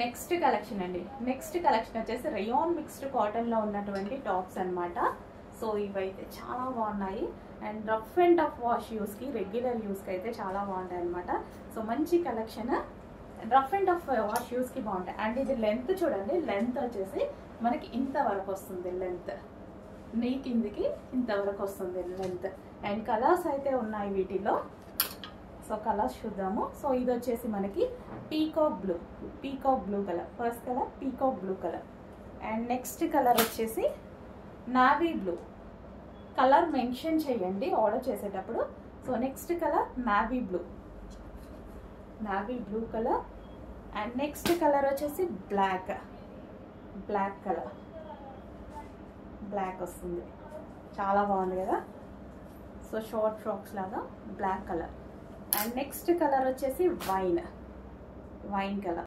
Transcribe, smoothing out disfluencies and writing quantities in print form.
Next collection అండి. Next collection వచ్చేసి rayon mixed కాటన్లో ఉన్నటువంటి టాప్స్ అనమాట. సో ఇవైతే చాలా బాగున్నాయి and rough and tough wash యూస్కి, రెగ్యులర్ యూస్కి అయితే చాలా బాగుంటాయి అనమాట. సో మంచి collection, rough and tough wash యూస్కి బాగుంటాయి. అండ్ ఇది లెంత్ చూడండి, లెంత్ వచ్చేసి మనకి ఇంతవరకు వస్తుంది, లెంత్ నీ కిందికి ఇంతవరకు వస్తుంది లెంత్. అండ్ కలర్స్ అయితే ఉన్నాయి వీటిలో. సో కలర్స్ చూద్దాము. సో ఇది వచ్చేసి మనకి peacock blue colour, first colour peacock blue colour. And next colour వచ్చేసి నావీ బ్లూ కలర్ మెన్షన్ చేయండి ఆర్డర్ చేసేటప్పుడు. So next colour navy blue colour. And next colour వచ్చేసి బ్లాక్ కలర్, బ్లాక్ వస్తుంది, చాలా బాగుంది కదా. సో షార్ట్ ఫ్రాక్స్ లాగా black colour. And next colour వచ్చేసి వైన్ కలర్.